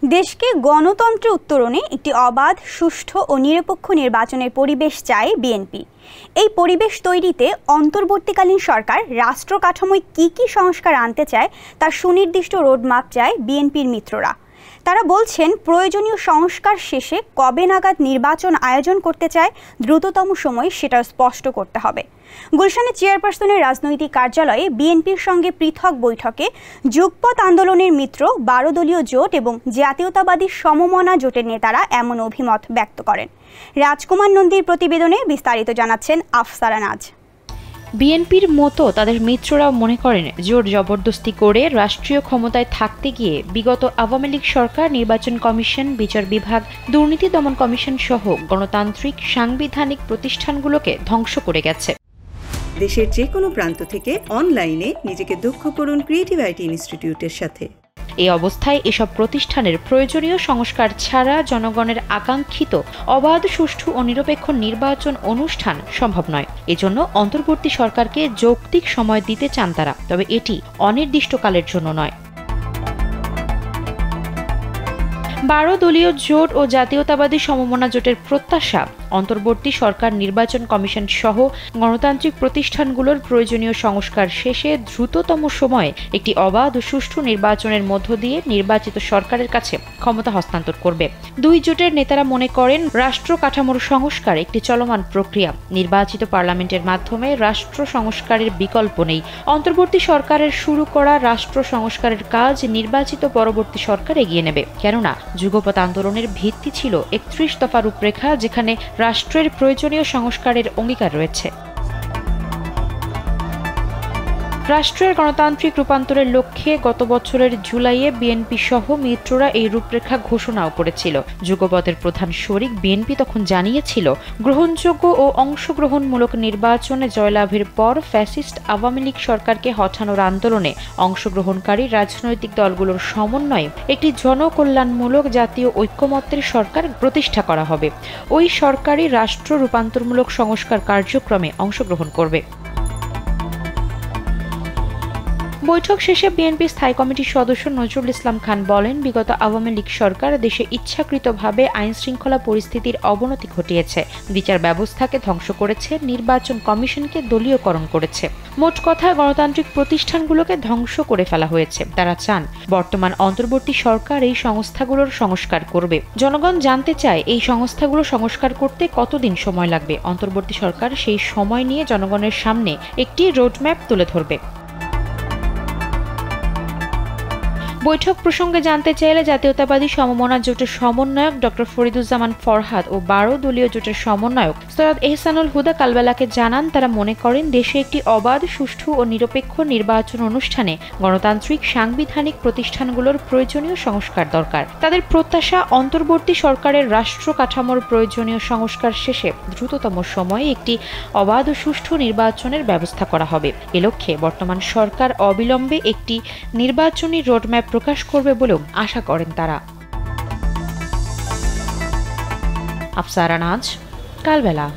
দেশকে গণতন্ত্রে উত্তরণে একটি অবাধ, সুষ্ঠু ও নিরপেক্ষ নির্বাচনের পরিবেশ চায় বিএনপি। এই পরিবেশ তৈরিতে অন্তর্বর্তীকালীন সরকার রাষ্ট্র কাঠামোয় কী সংস্কার আনতে চায় তার সুনির্দিষ্ট রোডম্যাপ চায় বিএনপির মিত্ররা। তারা বলছেন, প্রয়োজনীয় সংস্কার শেষে কবে নাগাদ নির্বাচন আয়োজন করতে চায় দ্রুততম সময়ে সেটা স্পষ্ট করতে হবে। গুলশানে চেয়ারপারসনের রাজনৈতিক কার্যালয়ে বিএনপির সঙ্গে পৃথক বৈঠকে যুগপৎ আন্দোলনের মিত্র 12 দলীয় জোট এবং জাতীয়তাবাদী সমমনা জোটের নেতারা এমন অভিমত ব্যক্ত করেন। রাজকুমার নন্দীর প্রতিবেদনে বিস্তারিত জানাচ্ছেন আফসারা নাজ। বিএনপির মতো তাদের মিত্ররাও মনে করেন, জোর জবরদস্তি করে রাষ্ট্রীয় ক্ষমতায় থাকতে গিয়ে বিগত আওয়ামী লীগ সরকার নির্বাচন কমিশন, বিচার বিভাগ, দুর্নীতি দমন কমিশন সহ গণতান্ত্রিক সাংবিধানিক প্রতিষ্ঠানগুলোকে ধ্বংস করে গেছে। দেশের যে কোনো প্রান্ত থেকে অনলাইনে নিজেকে দক্ষ করুন ক্রিয়েটিভ আইটি ইনস্টিটিউটের সাথে। এই অবস্থায় এসব প্রতিষ্ঠানের প্রয়োজনীয় সংস্কার ছাড়া জনগণের আকাঙ্ক্ষিত অবাধ, সুষ্ঠু ও নিরপেক্ষ নির্বাচন অনুষ্ঠান সম্ভব নয়। এজন্য অন্তর্বর্তী সরকারকে যৌক্তিক সময় দিতে চান তারা, তবে এটি অনির্দিষ্টকালের জন্য নয়। 12 দলীয় জোট ও জাতীয়তাবাদী সমমনা জোটের প্রত্যাশা, অন্তর্বর্তী সরকার নির্বাচন কমিশন সহ গণতান্ত্রিক প্রতিষ্ঠানগুলোর প্রয়োজনীয় সংস্কার শেষে দ্রুততম সময়ে একটি অবাধ ও সুষ্ঠু নির্বাচনের মধ্য দিয়ে নির্বাচিত সরকারের কাছে ক্ষমতা হস্তান্তর করবে। দুই জোটের নেতারা মনে করেন, রাষ্ট্র কাঠামোর সংস্কার একটি চলমান প্রক্রিয়া। নির্বাচিত পার্লামেন্টের মাধ্যমে রাষ্ট্র সংস্কারের বিকল্প নেই। অন্তর্বর্তী সরকারের শুরু করা রাষ্ট্র সংস্কারের কাজ নির্বাচিত পরবর্তী সরকার এগিয়ে নেবে, কেননা যুগপৎ আন্দোলনের ভিত্তি ছিল 31 দফা রূপরেখা, যেখানে রাষ্ট্রের প্রয়োজনীয় সংস্কারের অঙ্গীকার রয়েছে। রাষ্ট্রের গণতান্ত্রিক রূপান্তরের লক্ষ্যে গত বছরের জুলাইয়ে বিএনপি সহ মিত্ররা এই রূপরেখা ঘোষণাও করেছিল। যুগপথের প্রধান শরিক বিএনপি তখন জানিয়েছিল, গ্রহণযোগ্য ও অংশগ্রহণমূলক নির্বাচনে জয়লাভের পর ফ্যাসিস্ট আওয়ামী লীগ সরকারকে হঠানোর আন্দোলনে অংশগ্রহণকারী রাজনৈতিক দলগুলোর সমন্বয়ে একটি জনকল্যাণমূলক জাতীয় ঐক্যমত্যের সরকার প্রতিষ্ঠা করা হবে। ওই সরকারই রাষ্ট্র রূপান্তরমূলক সংস্কার কার্যক্রমে অংশগ্রহণ করবে। বৈঠক শেষে বিএনপি স্থায়ী কমিটির সদস্য নজরুল ইসলাম খান বলেন, বিগত আওয়ামী লীগ সরকার দেশে ইচ্ছাকৃতভাবে আইন শৃঙ্খলা পরিস্থিতির অবনতি ঘটিয়েছে, বিচার ব্যবস্থাকে ধ্বংস করেছে, নির্বাচন কমিশনকে দলীয়করণ করেছে। মোট কথা, গণতান্ত্রিক প্রতিষ্ঠানগুলোকে ধ্বংস করে ফেলা হয়েছে। তারা চান বর্তমান অন্তর্বর্তী সরকার এই সংস্থাগুলোর সংস্কার করবে। জনগণ জানতে চায়, এই সংস্থাগুলো সংস্কার করতে কতদিন সময় লাগবে। অন্তর্বর্তী সরকার সেই সময় নিয়ে জনগণের সামনে একটি রোডম্যাপ তুলে ধরবে। বৈঠক প্রসঙ্গে জানতে চাইলে জাতীয়তাবাদী সমমনা জোটের সমন্বয়ক ডক্টর ফরিদুজ্জামান ফরহাদ ও 12 দলীয় জোটের সমন্বয়ক সৈয়দ এহসানুল হুদা কালবেলাকে জানান, তারা মনে করেন দেশে একটি অবাধ, সুষ্ঠু ও নিরপেক্ষ নির্বাচন অনুষ্ঠানে গণতান্ত্রিক সাংবিধানিক প্রতিষ্ঠানগুলোর প্রয়োজনীয় সংস্কার দরকার। তাদের প্রত্যাশা, অন্তর্বর্তী সরকারের রাষ্ট্র কাঠামোর প্রয়োজনীয় সংস্কার শেষে দ্রুততম সময়ে একটি অবাধ ও সুষ্ঠু নির্বাচনের ব্যবস্থা করা হবে। এ লক্ষ্যে বর্তমান সরকার অবিলম্বে একটি নির্বাচনী রোডম্যাপ প্রকাশ করবে বলেও আশা করেন তারা। আফসারা নাজ, কালবেলা।